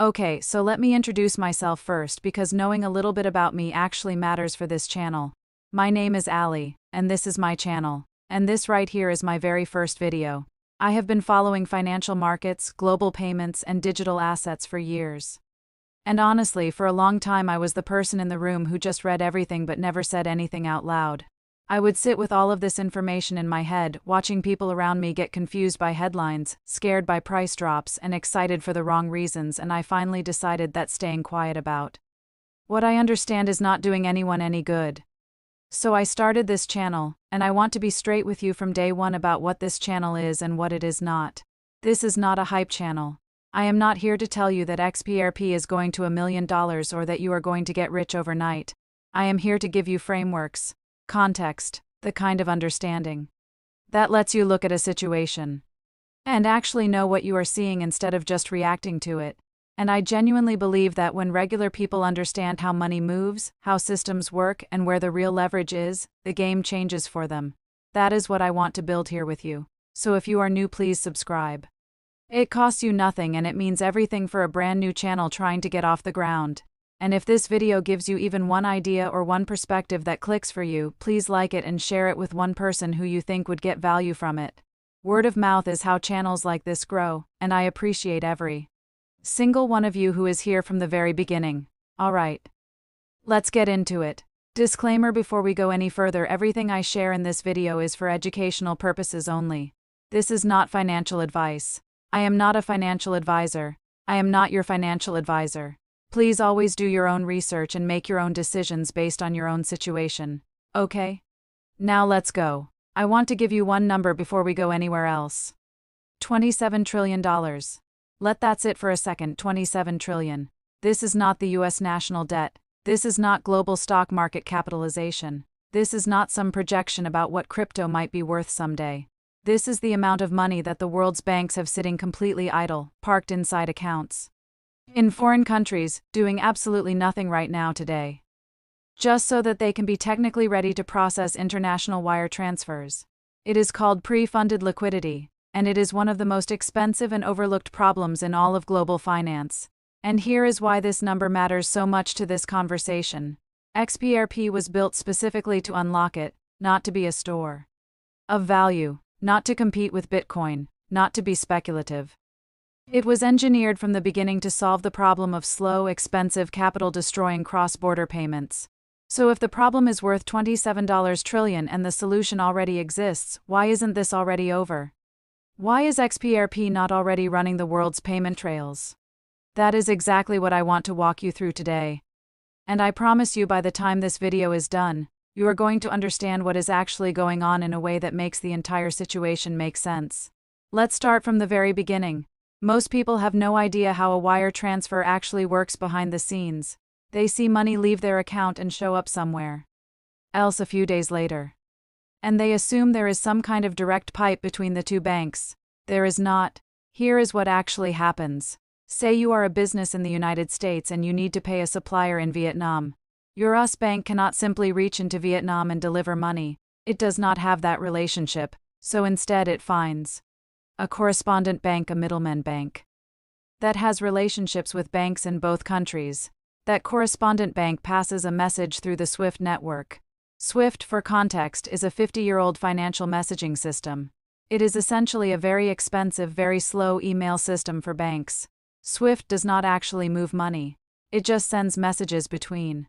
Okay, so let me introduce myself first because knowing a little bit about me actually matters for this channel. My name is Ali, and this is my channel. And this right here is my very first video. I have been following financial markets, global payments, and digital assets for years. And honestly, for a long time I was the person in the room who just read everything but never said anything out loud. I would sit with all of this information in my head, watching people around me get confused by headlines, scared by price drops, and excited for the wrong reasons, and I finally decided that staying quiet about what I understand is not doing anyone any good. So I started this channel, and I want to be straight with you from day one about what this channel is and what it is not. This is not a hype channel. I am not here to tell you that XRP is going to $1 million or that you are going to get rich overnight. I am here to give you frameworks, context, the kind of understanding that lets you look at a situation and actually know what you are seeing instead of just reacting to it. And I genuinely believe that when regular people understand how money moves, how systems work, and where the real leverage is, the game changes for them. That is what I want to build here with you. So if you are new, please subscribe. It costs you nothing and it means everything for a brand new channel trying to get off the ground. And if this video gives you even one idea or one perspective that clicks for you, please like it and share it with one person who you think would get value from it. Word of mouth is how channels like this grow, and I appreciate every single one of you who is here from the very beginning. Alright. Let's get into it. Disclaimer before we go any further: everything I share in this video is for educational purposes only. This is not financial advice. I am not a financial advisor. I am not your financial advisor. Please always do your own research and make your own decisions based on your own situation. Okay? Now let's go. I want to give you one number before we go anywhere else. $27 trillion. Let that sit for a second. 27 trillion. This is not the US national debt. This is not global stock market capitalization. This is not some projection about what crypto might be worth someday. This is the amount of money that the world's banks have sitting completely idle, parked inside accounts in foreign countries, doing absolutely nothing right now today, just so that they can be technically ready to process international wire transfers. It is called pre-funded liquidity, and it is one of the most expensive and overlooked problems in all of global finance. And here is why this number matters so much to this conversation. XRP was built specifically to unlock it, not to be a store of value, not to compete with Bitcoin, not to be speculative. It was engineered from the beginning to solve the problem of slow, expensive, capital-destroying cross-border payments. So if the problem is worth $27 trillion and the solution already exists, why isn't this already over? Why is XRP not already running the world's payment trails? That is exactly what I want to walk you through today. And I promise you, by the time this video is done, you are going to understand what is actually going on in a way that makes the entire situation make sense. Let's start from the very beginning. Most people have no idea how a wire transfer actually works behind the scenes. They see money leave their account and show up somewhere else a few days later. And they assume there is some kind of direct pipe between the two banks. There is not. Here is what actually happens. Say you are a business in the United States and you need to pay a supplier in Vietnam. Your US bank cannot simply reach into Vietnam and deliver money. It does not have that relationship, so instead it finds a correspondent bank, a middleman bank, that has relationships with banks in both countries. That correspondent bank passes a message through the SWIFT network. SWIFT, for context, is a 50-year-old financial messaging system. It is essentially a very expensive, very slow email system for banks. SWIFT does not actually move money. It just sends messages between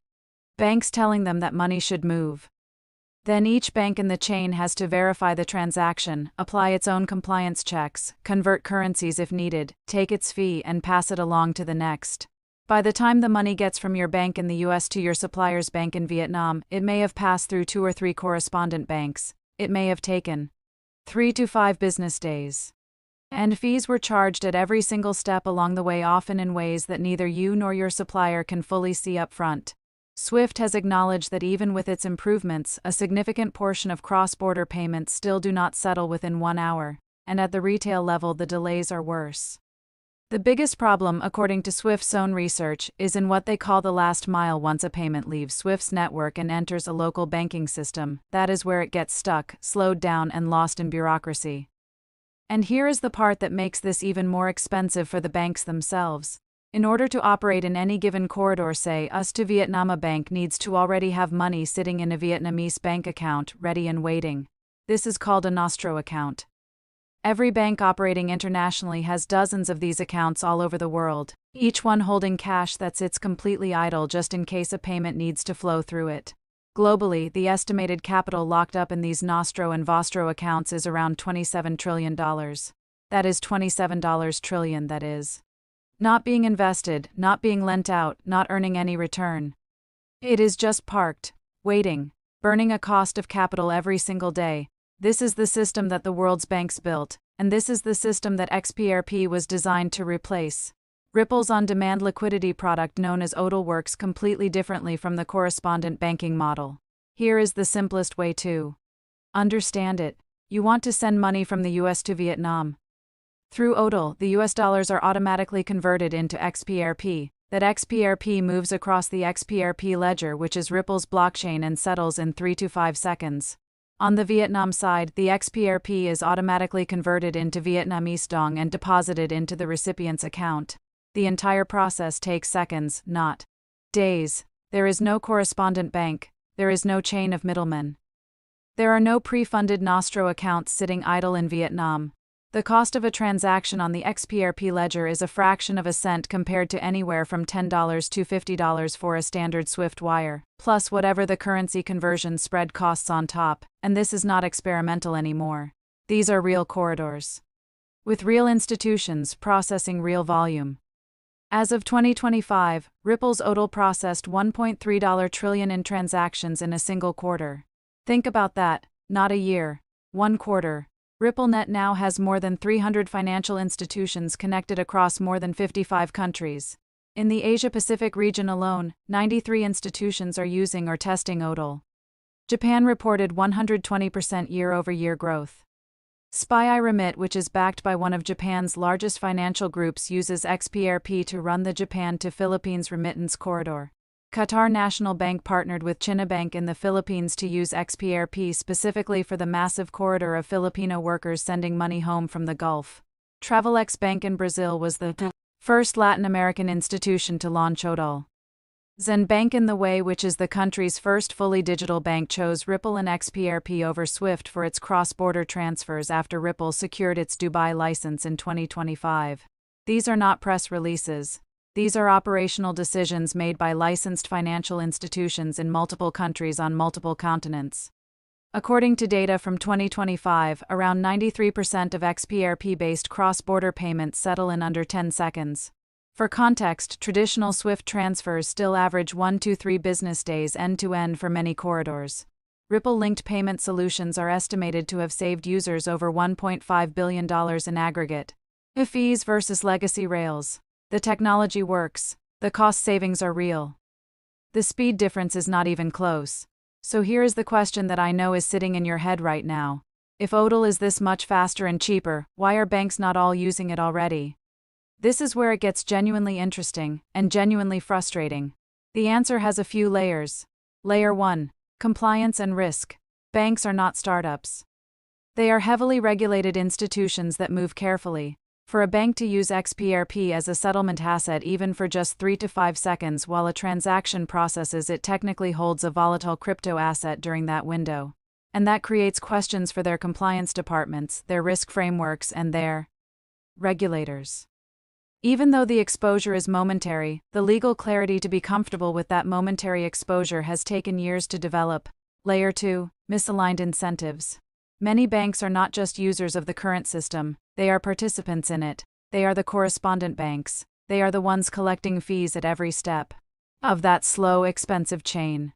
banks telling them that money should move. Then each bank in the chain has to verify the transaction, apply its own compliance checks, convert currencies if needed, take its fee, and pass it along to the next. By the time the money gets from your bank in the US to your supplier's bank in Vietnam, it may have passed through 2 or 3 correspondent banks. It may have taken 3 to 5 business days. And fees were charged at every single step along the way, often in ways that neither you nor your supplier can fully see up front. SWIFT has acknowledged that even with its improvements, a significant portion of cross-border payments still do not settle within 1 hour, and at the retail level the delays are worse. The biggest problem, according to SWIFT's own research, is in what they call the last mile. Once a payment leaves SWIFT's network and enters a local banking system, that is where it gets stuck, slowed down, and lost in bureaucracy. And here is the part that makes this even more expensive for the banks themselves. In order to operate in any given corridor, say us to Vietnam, a bank needs to already have money sitting in a Vietnamese bank account, ready and waiting. This is called a nostro account. Every bank operating internationally has dozens of these accounts all over the world, each one holding cash that sits completely idle just in case a payment needs to flow through it. Globally, the estimated capital locked up in these nostro and vostro accounts is around $27 trillion. That is $27 trillion, that is. Not being invested, not being lent out, not earning any return. It is just parked, waiting, burning a cost of capital every single day. This is the system that the world's banks built, and this is the system that XRP was designed to replace. Ripple's on-demand liquidity product known as HODL works completely differently from the correspondent banking model. Here is the simplest way to understand it. You want to send money from the US to Vietnam. Through HODL, the US dollars are automatically converted into XRP. That XRP moves across the XRP ledger, which is Ripple's blockchain, and settles in 3 to 5 seconds. On the Vietnam side, the XRP is automatically converted into Vietnamese dong and deposited into the recipient's account. The entire process takes seconds, not days. There is no correspondent bank. There is no chain of middlemen. There are no pre-funded nostro accounts sitting idle in Vietnam. The cost of a transaction on the XRP ledger is a fraction of a cent compared to anywhere from $10 to $50 for a standard SWIFT wire, plus whatever the currency conversion spread costs on top, and this is not experimental anymore. These are real corridors. With real institutions processing real volume. As of 2025, Ripple's HODL processed $1.3 trillion in transactions in a single quarter. Think about that, not a year, 1 quarter. RippleNet now has more than 300 financial institutions connected across more than 55 countries. In the Asia-Pacific region alone, 93 institutions are using or testing HODL. Japan reported 120% year-over-year growth. SPY Remit, which is backed by one of Japan's largest financial groups, uses XRP to run the Japan to Philippines remittance corridor. Qatar National Bank partnered with China Bank in the Philippines to use XRP specifically for the massive corridor of Filipino workers sending money home from the Gulf. Travelex Bank in Brazil was the first Latin American institution to launch HODL. Zen Bank in the Way, which is the country's first fully digital bank, chose Ripple and XRP over SWIFT for its cross-border transfers after Ripple secured its Dubai license in 2025. These are not press releases. These are operational decisions made by licensed financial institutions in multiple countries on multiple continents. According to data from 2025, around 93% of XRP-based cross-border payments settle in under 10 seconds. For context, traditional SWIFT transfers still average 1 to 3 business days end-to-end for many corridors. Ripple-linked payment solutions are estimated to have saved users over $1.5 billion in aggregate. Fees versus legacy rails. The technology works. The cost savings are real. The speed difference is not even close. So here is the question that I know is sitting in your head right now. If HODL is this much faster and cheaper, why are banks not all using it already? This is where it gets genuinely interesting and genuinely frustrating. The answer has a few layers. Layer 1. Compliance and risk. Banks are not startups. They are heavily regulated institutions that move carefully. For a bank to use XRP as a settlement asset even for just 3 to 5 seconds while a transaction processes, it technically holds a volatile crypto asset during that window. And that creates questions for their compliance departments, their risk frameworks, and their regulators. Even though the exposure is momentary, the legal clarity to be comfortable with that momentary exposure has taken years to develop. Layer 2. Misaligned incentives. Many banks are not just users of the current system, they are participants in it. They are the correspondent banks. They are the ones collecting fees at every step of that slow, expensive chain.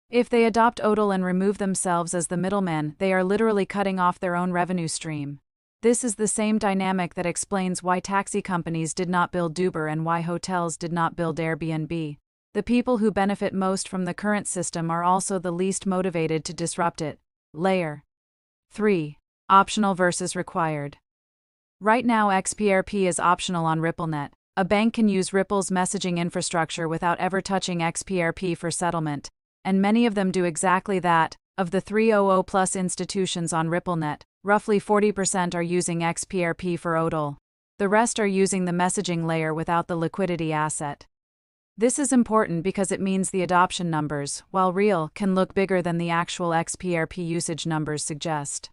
If they adopt HODL and remove themselves as the middleman, they are literally cutting off their own revenue stream. This is the same dynamic that explains why taxi companies did not build Uber and why hotels did not build Airbnb. The people who benefit most from the current system are also the least motivated to disrupt it. Layer 3. Optional versus required. Right now, XRP is optional on RippleNet. A bank can use Ripple's messaging infrastructure without ever touching XRP for settlement, and many of them do exactly that. Of the 300+ institutions on RippleNet, roughly 40% are using XRP for HODL. The rest are using the messaging layer without the liquidity asset. This is important because it means the adoption numbers, while real, can look bigger than the actual XRP usage numbers suggest.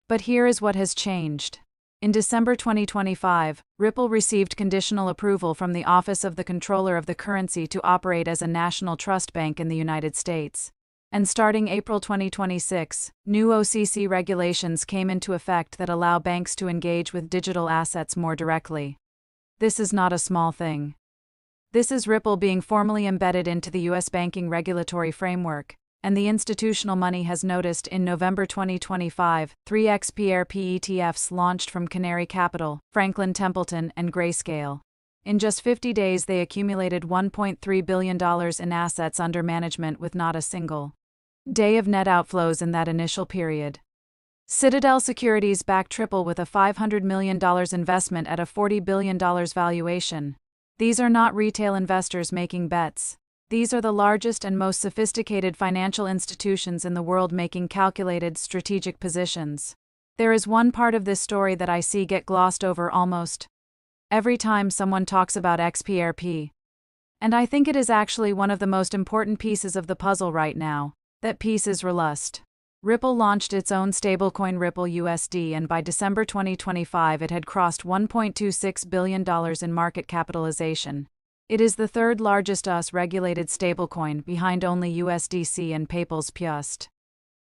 But here is what has changed. In December 2025, Ripple received conditional approval from the Office of the Comptroller of the Currency to operate as a national trust bank in the United States. And starting April 2026, new OCC regulations came into effect that allow banks to engage with digital assets more directly. This is not a small thing. This is Ripple being formally embedded into the U.S. banking regulatory framework, and the institutional money has noticed. In November 2025, 3 XRP ETFs launched from Canary Capital, Franklin Templeton, and Grayscale. In just 50 days they accumulated $1.3 billion in assets under management with not a single day of net outflows in that initial period. Citadel Securities backed Ripple with a $500 million investment at a $40 billion valuation. These are not retail investors making bets. These are the largest and most sophisticated financial institutions in the world making calculated, strategic positions. There is one part of this story that I see get glossed over almost every time someone talks about XRP. And I think it is actually one of the most important pieces of the puzzle right now. That piece is Relust. Ripple launched its own stablecoin Ripple USD, and by December 2025 it had crossed $1.26 billion in market capitalization. It is the third largest US-regulated stablecoin, behind only USDC and PayPal's PUSD.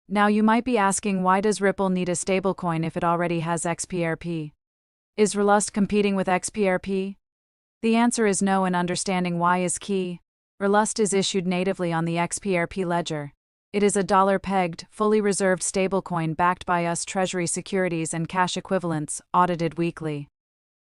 Now you might be asking, why does Ripple need a stablecoin if it already has XRP? Is Relust competing with XRP? The answer is no, and understanding why is key. Relust is issued natively on the XRP ledger. It is a dollar-pegged, fully reserved stablecoin backed by US Treasury securities and cash equivalents, audited weekly.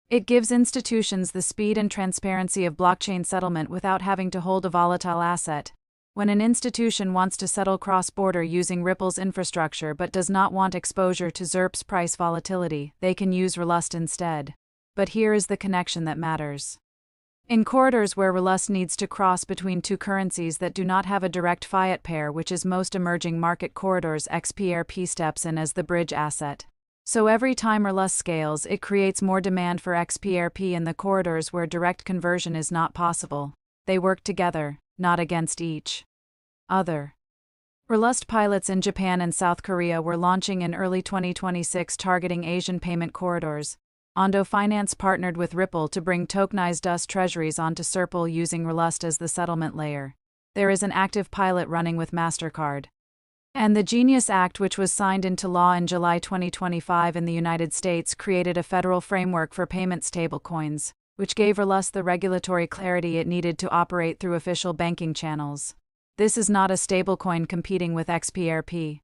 It gives institutions the speed and transparency of blockchain settlement without having to hold a volatile asset. When an institution wants to settle cross-border using Ripple's infrastructure but does not want exposure to XRP's price volatility, they can use Relust instead. But here is the connection that matters. In corridors where Relust needs to cross between two currencies that do not have a direct fiat pair, which is most emerging market corridors, XRP steps in as the bridge asset. So every time Relust scales, it creates more demand for XRP in the corridors where direct conversion is not possible. They work together, not against each other. Relust pilots in Japan and South Korea were launching in early 2026, targeting Asian payment corridors. Ondo Finance partnered with Ripple to bring tokenized US treasuries onto XRP using Relust as the settlement layer. There is an active pilot running with MasterCard. And the Genius Act, which was signed into law in July 2025 in the United States, created a federal framework for payment stablecoins, which gave Relust the regulatory clarity it needed to operate through official banking channels. This is not a stablecoin competing with XRP.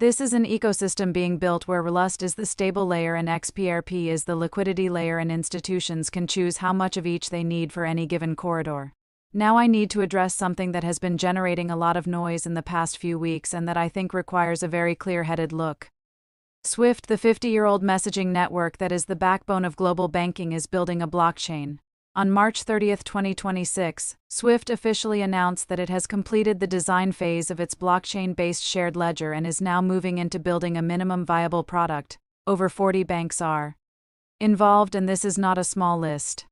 This is an ecosystem being built where Relust is the stable layer and XRP is the liquidity layer, and institutions can choose how much of each they need for any given corridor. Now I need to address something that has been generating a lot of noise in the past few weeks and that I think requires a very clear-headed look. SWIFT, the 50-year-old messaging network that is the backbone of global banking, is building a blockchain. On March 30, 2026, SWIFT officially announced that it has completed the design phase of its blockchain-based shared ledger and is now moving into building a minimum viable product. Over 40 banks are involved, and this is not a small list.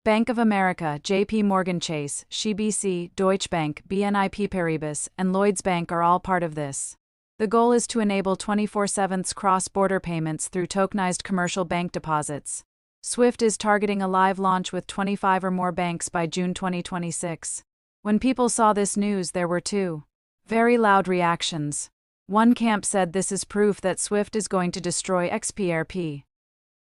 Bank of America, JP Morgan Chase, CIBC, Deutsche Bank, BNP Paribas, and Lloyds Bank are all part of this. The goal is to enable 24/7 cross-border payments through tokenized commercial bank deposits. SWIFT is targeting a live launch with 25 or more banks by June 2026. When people saw this news, there were two very loud reactions. One camp said this is proof that SWIFT is going to destroy XRP.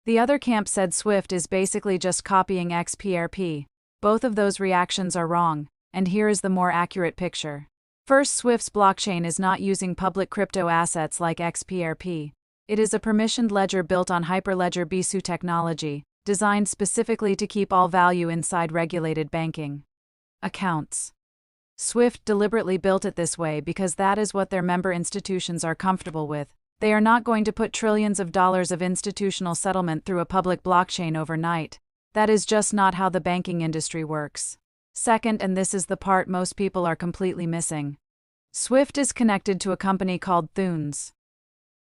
The other camp said SWIFT is basically just copying XRP. Both of those reactions are wrong, and here is the more accurate picture. First, SWIFT's blockchain is not using public crypto assets like XRP. It is a permissioned ledger built on Hyperledger BSU technology, designed specifically to keep all value inside regulated banking accounts. SWIFT deliberately built it this way because that is what their member institutions are comfortable with. They are not going to put trillions of dollars of institutional settlement through a public blockchain overnight. That is just not how the banking industry works. Second, and this is the part most people are completely missing, SWIFT is connected to a company called Thunes.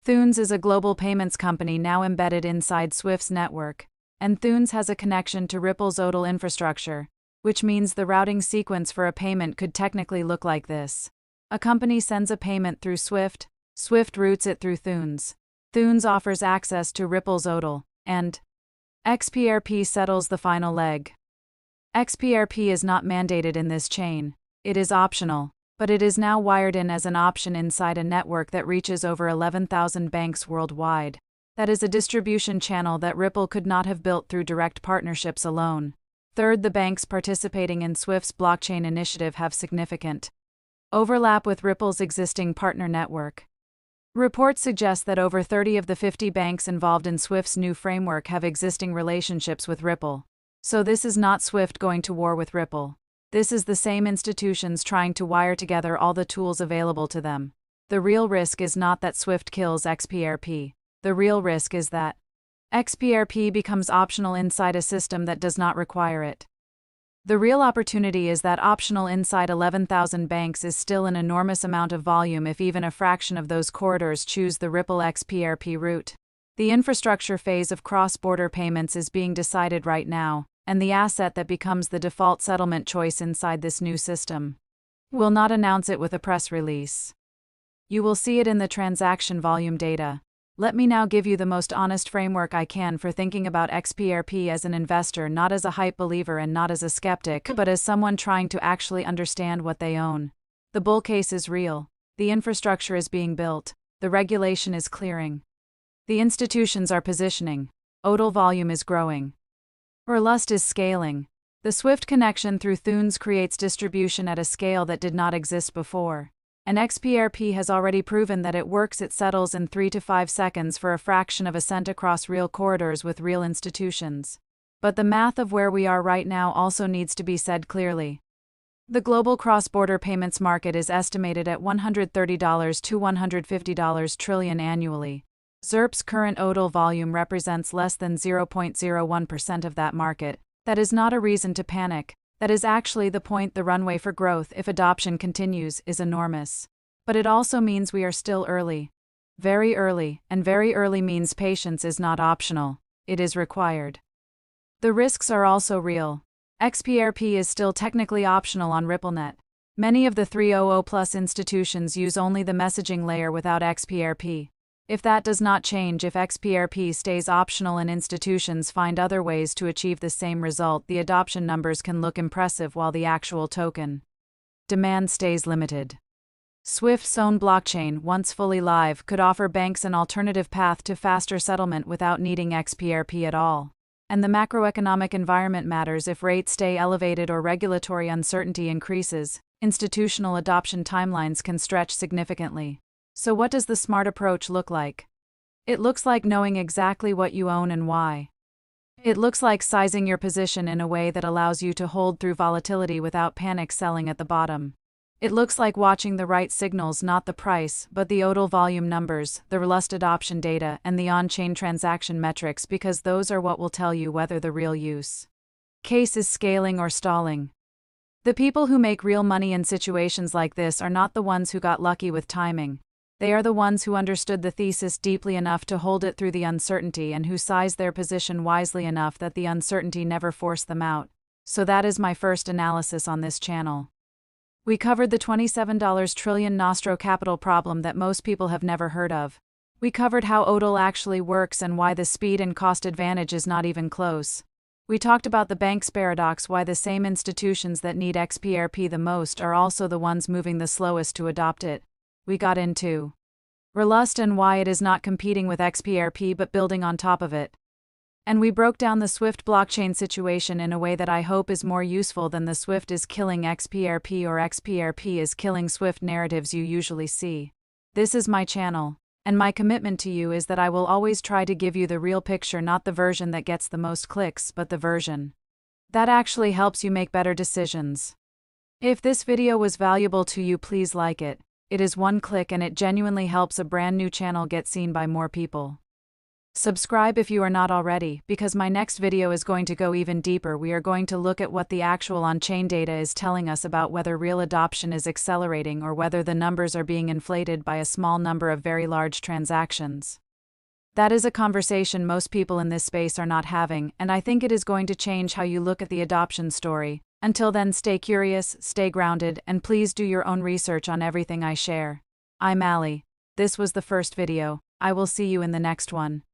Thunes is a global payments company now embedded inside SWIFT's network. and Thunes has a connection to Ripple's ODL infrastructure, which means the routing sequence for a payment could technically look like this. A company sends a payment through Swift, Swift routes it through Thunes. Thunes offers access to Ripple's ODL, and XRP settles the final leg. XRP is not mandated in this chain, it is optional, but it is now wired in as an option inside a network that reaches over 11,000 banks worldwide. That is a distribution channel that Ripple could not have built through direct partnerships alone. Third, the banks participating in Swift's blockchain initiative have significant overlap with Ripple's existing partner network. Reports suggest that over 30 of the 50 banks involved in Swift's new framework have existing relationships with Ripple. So this is not Swift going to war with Ripple. This is the same institutions trying to wire together all the tools available to them. The real risk is not that Swift kills XRP. The real risk is that XRP becomes optional inside a system that does not require it. The real opportunity is that optional inside 11,000 banks is still an enormous amount of volume if even a fraction of those corridors choose the Ripple XRP route. The infrastructure phase of cross-border payments is being decided right now, and the asset that becomes the default settlement choice inside this new system. We'll not announce it with a press release. You will see it in the transaction volume data. Let me now give you the most honest framework I can for thinking about XRP as an investor, not as a hype believer and not as a skeptic, but as someone trying to actually understand what they own. The bull case is real. The infrastructure is being built. The regulation is clearing. The institutions are positioning. ODL volume is growing. Rust is scaling. The Swift connection through Thunes creates distribution at a scale that did not exist before. And XRP has already proven that it works. It settles in 3 to 5 seconds for a fraction of a cent across real corridors with real institutions. But the math of where we are right now also needs to be said clearly. The global cross-border payments market is estimated at $130 to $150 trillion annually. XRP's current ODL volume represents less than 0.01% of that market. That is not a reason to panic. That is actually the point. The runway for growth, if adoption continues, is enormous. But it also means we are still early. Very early, and very early means patience is not optional, it is required. The risks are also real. XRP is still technically optional on RippleNet. Many of the 300+ institutions use only the messaging layer without XRP. If that does not change, if XRP stays optional and institutions find other ways to achieve the same result, the adoption numbers can look impressive while the actual token demand stays limited. Swift's own blockchain, once fully live, could offer banks an alternative path to faster settlement without needing XRP at all. And the macroeconomic environment matters. If rates stay elevated or regulatory uncertainty increases, institutional adoption timelines can stretch significantly. So what does the smart approach look like? It looks like knowing exactly what you own and why. It looks like sizing your position in a way that allows you to hold through volatility without panic selling at the bottom. It looks like watching the right signals, not the price, but the ODL volume numbers, the Rust adoption data, and the on-chain transaction metrics, because those are what will tell you whether the real use case is scaling or stalling. The people who make real money in situations like this are not the ones who got lucky with timing. They are the ones who understood the thesis deeply enough to hold it through the uncertainty and who sized their position wisely enough that the uncertainty never forced them out. So that is my first analysis on this channel. We covered the $27 trillion Nostro capital problem that most people have never heard of. We covered how ODL actually works and why the speed and cost advantage is not even close. We talked about the bank's paradox, why the same institutions that need XRP the most are also the ones moving the slowest to adopt it. We got into Rust and why it is not competing with XRP but building on top of it. And we broke down the Swift blockchain situation in a way that I hope is more useful than the Swift is killing XRP or XRP is killing Swift narratives you usually see. This is my channel, and my commitment to you is that I will always try to give you the real picture, not the version that gets the most clicks, but the version that actually helps you make better decisions. If this video was valuable to you, please like it. It is one click and it genuinely helps a brand new channel get seen by more people. Subscribe if you are not already, because my next video is going to go even deeper. We are going to look at what the actual on-chain data is telling us about whether real adoption is accelerating or whether the numbers are being inflated by a small number of very large transactions. That is a conversation most people in this space are not having, and I think it is going to change how you look at the adoption story. Until then, stay curious, stay grounded, and please do your own research on everything I share. I'm Ali. This was the first video. I will see you in the next one.